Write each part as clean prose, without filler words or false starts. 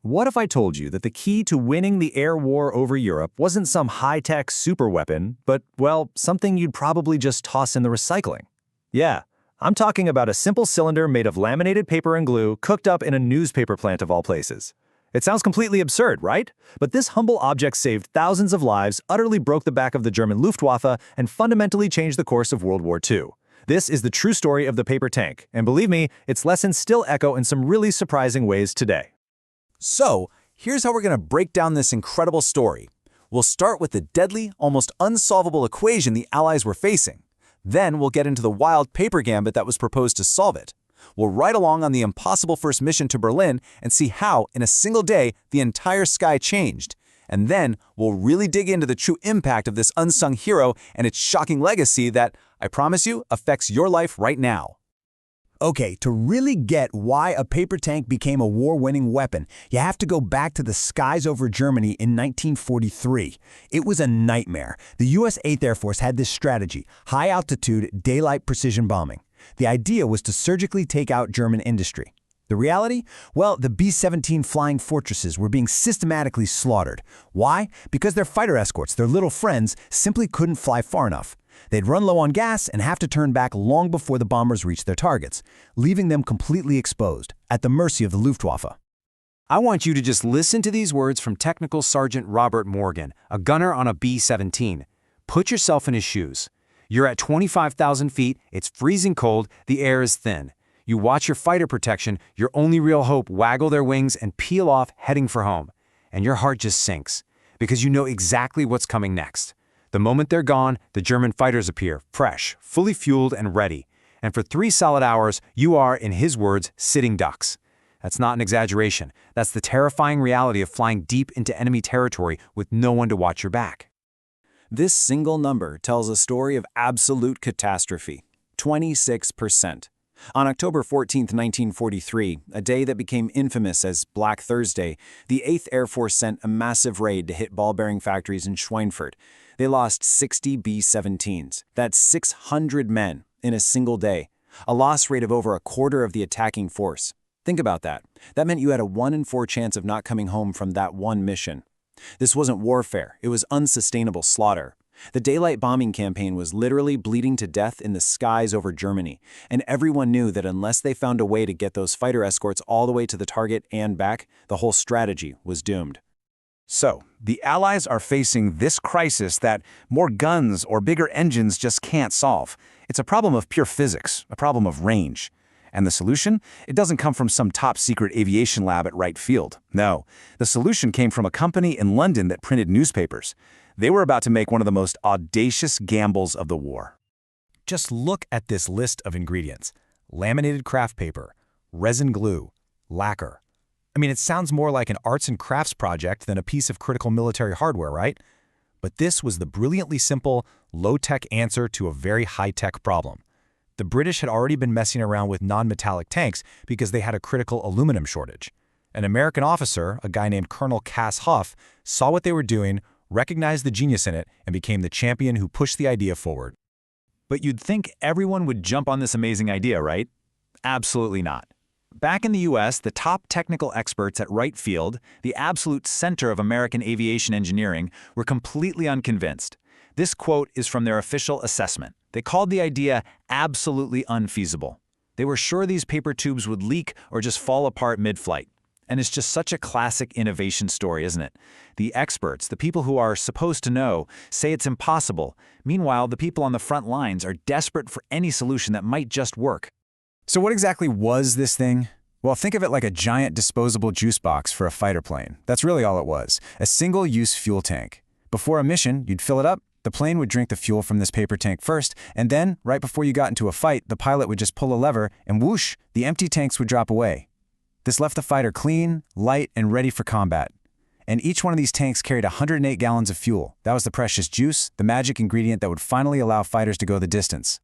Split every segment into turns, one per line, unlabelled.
What if I told you that the key to winning the air war over Europe wasn't some high-tech superweapon, but, well, something you'd probably just toss in the recycling? Yeah, I'm talking about a simple cylinder made of laminated paper and glue cooked up in a newspaper plant of all places. It sounds completely absurd, right? But this humble object saved thousands of lives, utterly broke the back of the German Luftwaffe, and fundamentally changed the course of World War II. This is the true story of the paper tank, and believe me, its lessons still echo in some really surprising ways today.
So, here's how we're going to break down this incredible story. We'll start with the deadly, almost unsolvable equation the Allies were facing. Then we'll get into the wild paper gambit that was proposed to solve it. We'll ride along on the impossible first mission to Berlin and see how, in a single day, the entire sky changed. And then we'll really dig into the true impact of this unsung hero and its shocking legacy that, I promise you, affects your life right now.
Okay, to really get why a paper tank became a war-winning weapon, you have to go back to the skies over Germany in 1943. It was a nightmare. The U.S. 8th Air Force had this strategy, high-altitude, daylight precision bombing. The idea was to surgically take out German industry. The reality? Well, the B-17 flying fortresses were being systematically slaughtered. Why? Because their fighter escorts, their little friends, simply couldn't fly far enough. They'd run low on gas and have to turn back long before the bombers reached their targets, leaving them completely exposed, at the mercy of the Luftwaffe.
I want you to just listen to these words from Technical Sergeant Robert Morgan, a gunner on a B-17. Put yourself in his shoes. You're at 25,000 feet, it's freezing cold, the air is thin. You watch your fighter protection, your only real hope, waggle their wings and peel off, heading for home. And your heart just sinks, because you know exactly what's coming next. The moment they're gone, the German fighters appear, fresh, fully fueled and ready. And for 3 solid hours, you are, in his words, sitting ducks. That's not an exaggeration. That's the terrifying reality of flying deep into enemy territory with no one to watch your back.
This single number tells a story of absolute catastrophe, 26%. On October 14, 1943, a day that became infamous as Black Thursday, the 8th Air Force sent a massive raid to hit ball-bearing factories in Schweinfurt. They lost 60 B-17s. That's 600 men in a single day, a loss rate of over a quarter of the attacking force. Think about that. That meant you had a 1 in 4 chance of not coming home from that one mission. This wasn't warfare, it was unsustainable slaughter. The daylight bombing campaign was literally bleeding to death in the skies over Germany, and everyone knew that unless they found a way to get those fighter escorts all the way to the target and back, the whole strategy was doomed.
So, the Allies are facing this crisis that more guns or bigger engines just can't solve. It's a problem of pure physics, a problem of range. And the solution? It doesn't come from some top-secret aviation lab at Wright Field. No, the solution came from a company in London that printed newspapers. They were about to make one of the most audacious gambles of the war.
Just look at this list of ingredients: laminated craft paper, resin glue, lacquer. I mean, it sounds more like an arts and crafts project than a piece of critical military hardware, right? But this was the brilliantly simple, low-tech answer to a very high-tech problem. The British had already been messing around with non-metallic tanks because they had a critical aluminum shortage. An American officer, a guy named Colonel Cass Huff, saw what they were doing, recognized the genius in it, and became the champion who pushed the idea forward.
But you'd think everyone would jump on this amazing idea, right? Absolutely not. Back in the US, the top technical experts at Wright Field, the absolute center of American aviation engineering, were completely unconvinced. This quote is from their official assessment. They called the idea absolutely unfeasible. They were sure these paper tubes would leak or just fall apart mid-flight. And it's just such a classic innovation story, isn't it? The experts, the people who are supposed to know, say it's impossible. Meanwhile, the people on the front lines are desperate for any solution that might just work.
So what exactly was this thing? Well, think of it like a giant disposable juice box for a fighter plane. That's really all it was, a single-use fuel tank. Before a mission, you'd fill it up, the plane would drink the fuel from this paper tank first, and then, right before you got into a fight, the pilot would just pull a lever, and whoosh, the empty tanks would drop away. This left the fighter clean, light, and ready for combat. And each one of these tanks carried 108 gallons of fuel. That was the precious juice, the magic ingredient that would finally allow fighters to go the distance.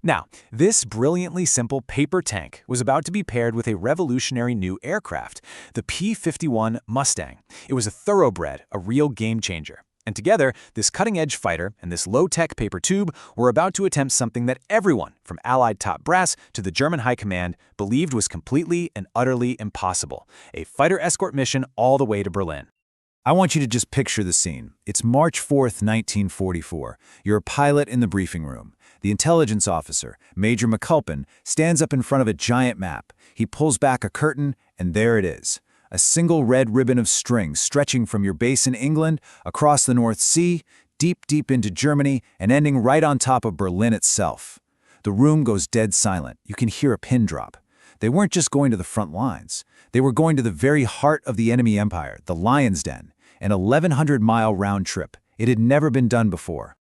Now, this brilliantly simple paper tank was about to be paired with a revolutionary new aircraft, the P-51 Mustang. It was a thoroughbred, a real game changer. And together, this cutting-edge fighter and this low-tech paper tube were about to attempt something that everyone, from Allied top brass to the German high command, believed was completely and utterly impossible: a fighter escort mission all the way to Berlin.
I want you to just picture the scene. It's March 4th, 1944. You're a pilot in the briefing room. The intelligence officer, Major McAlpin, stands up in front of a giant map. He pulls back a curtain, and there it is. A single red ribbon of string stretching from your base in England, across the North Sea, deep, deep into Germany, and ending right on top of Berlin itself. The room goes dead silent. You can hear a pin drop. They weren't just going to the front lines. They were going to the very heart of the enemy empire, the Lion's Den, an 1,100-mile round trip. It had never been done before.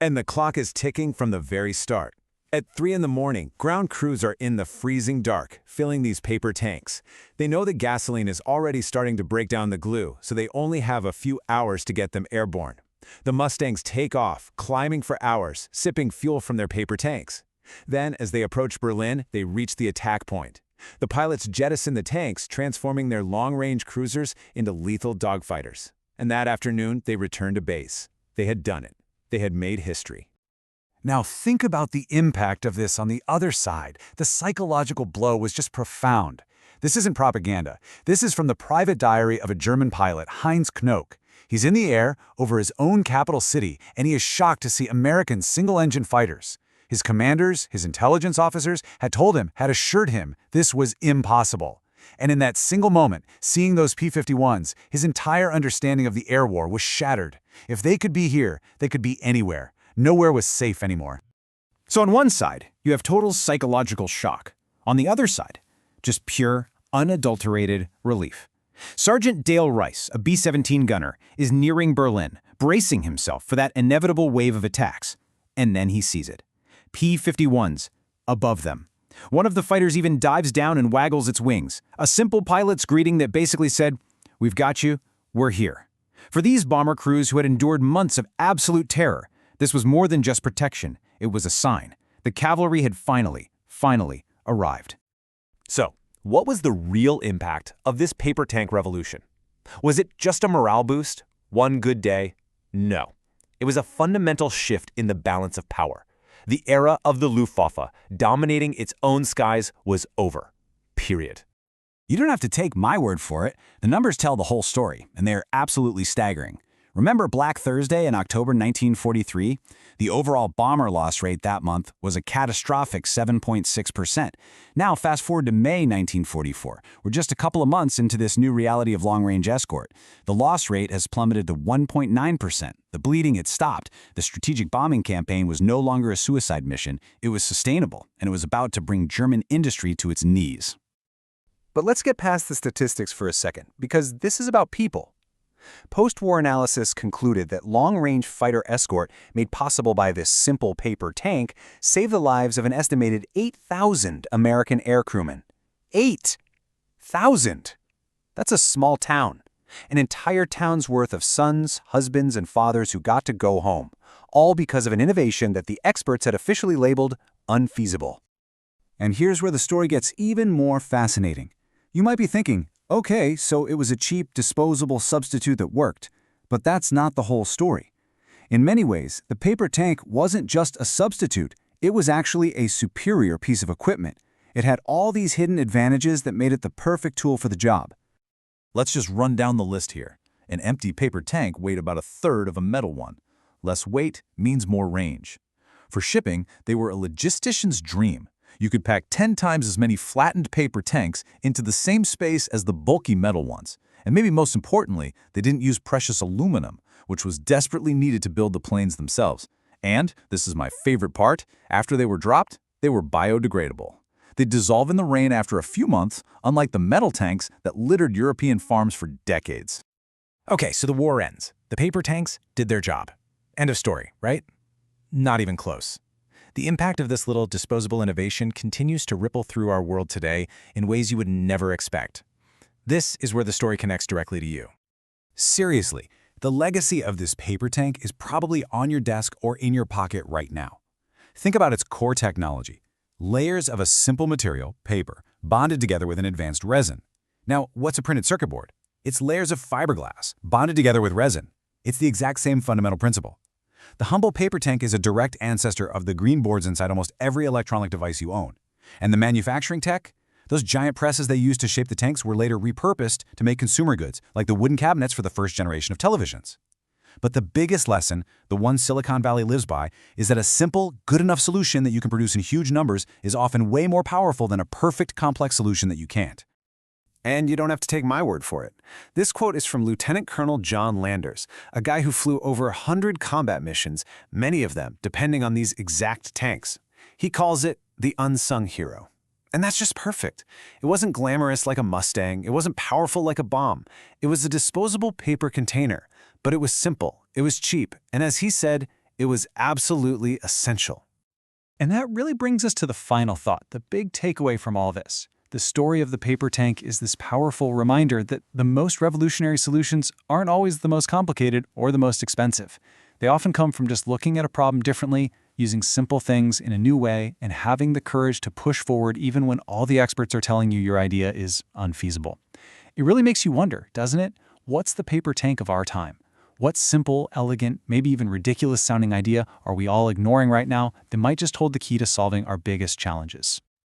And the clock is ticking from the very start. At 3 in the morning, ground crews are in the freezing dark, filling these paper tanks. They know the gasoline is already starting to break down the glue, so they only have a few hours to get them airborne. The Mustangs take off, climbing for hours, sipping fuel from their paper tanks. Then, as they approach Berlin, they reach the attack point. The pilots jettison the tanks, transforming their long-range cruisers into lethal dogfighters. And that afternoon, they returned to base. They had done it. They had made history.
Now think about the impact of this on the other side. The psychological blow was just profound. This isn't propaganda. This is from the private diary of a German pilot, Heinz Knoke. He's in the air over his own capital city, and he is shocked to see American single-engine fighters. His commanders, his intelligence officers, had assured him this was impossible. And in that single moment, seeing those P-51s, his entire understanding of the air war was shattered. If they could be here, they could be anywhere. Nowhere was safe anymore.
So on one side, you have total psychological shock. On the other side, just pure, unadulterated relief. Sergeant Dale Rice, a B-17 gunner, is nearing Berlin, bracing himself for that inevitable wave of attacks. And then he sees it. P-51s above them. One of the fighters even dives down and waggles its wings. A simple pilot's greeting that basically said, "We've got you, we're here." For these bomber crews who had endured months of absolute terror, this was more than just protection. It was a sign. The cavalry had finally arrived.
So, what was the real impact of this paper tank revolution? Was it just a morale boost? One good day? No. It was a fundamental shift in the balance of power. The era of the Luftwaffe dominating its own skies was over. Period.
You don't have to take my word for it. The numbers tell the whole story, and they are absolutely staggering. Remember Black Thursday in October 1943? The overall bomber loss rate that month was a catastrophic 7.6%. Now fast forward to May 1944. We're just a couple of months into this new reality of long-range escort. The loss rate has plummeted to 1.9%. The bleeding had stopped. The strategic bombing campaign was no longer a suicide mission. It was sustainable, and it was about to bring German industry to its knees.
But let's get past the statistics for a second, because this is about people. Post-war analysis concluded that long-range fighter escort made possible by this simple paper tank saved the lives of an estimated 8,000 American air crewmen. 8,000! That's a small town. An entire town's worth of sons, husbands, and fathers who got to go home, all because of an innovation that the experts had officially labeled unfeasible.
And here's where the story gets even more fascinating. You might be thinking, okay, so it was a cheap, disposable substitute that worked. But that's not the whole story. In many ways, the paper tank wasn't just a substitute. It was actually a superior piece of equipment. It had all these hidden advantages that made it the perfect tool for the job.
Let's just run down the list here. An empty paper tank weighed about a third of a metal one. Less weight means more range. For shipping, they were a logistician's dream. You could pack 10 times as many flattened paper tanks into the same space as the bulky metal ones. And maybe most importantly, they didn't use precious aluminum, which was desperately needed to build the planes themselves. And, this is my favorite part, after they were dropped, they were biodegradable. They'd dissolve in the rain after a few months, unlike the metal tanks that littered European farms for decades.
Okay, so the war ends. The paper tanks did their job. End of story, right? Not even close. The impact of this little disposable innovation continues to ripple through our world today in ways you would never expect. This is where the story connects directly to you.
Seriously, the legacy of this paper tank is probably on your desk or in your pocket right now. Think about its core technology. Layers of a simple material, paper, bonded together with an advanced resin. Now, what's a printed circuit board? It's layers of fiberglass, bonded together with resin.
It's the exact same fundamental principle. The humble paper tank is a direct ancestor of the green boards inside almost every electronic device you own. And the manufacturing tech? Those giant presses they used to shape the tanks were later repurposed to make consumer goods, like the wooden cabinets for the first generation of televisions. But the biggest lesson, the one Silicon Valley lives by, is that a simple, good enough solution that you can produce in huge numbers is often way more powerful than a perfect, complex solution that you can't.
And you don't have to take my word for it. This quote is from Lieutenant Colonel John Landers, a guy who flew over 100 combat missions, many of them depending on these exact tanks. He calls it the unsung hero. And that's just perfect. It wasn't glamorous like a Mustang. It wasn't powerful like a bomb. It was a disposable paper container. But it was simple. It was cheap. And as he said, it was absolutely essential.
And that really brings us to the final thought, the big takeaway from all this. The story of the paper tank is this powerful reminder that the most revolutionary solutions aren't always the most complicated or the most expensive. They often come from just looking at a problem differently, using simple things in a new way, and having the courage to push forward even when all the experts are telling you your idea is unfeasible. It really makes you wonder, doesn't it? What's the paper tank of our time? What simple, elegant, maybe even ridiculous-sounding idea are we all ignoring right now that might just hold the key to solving our biggest challenges?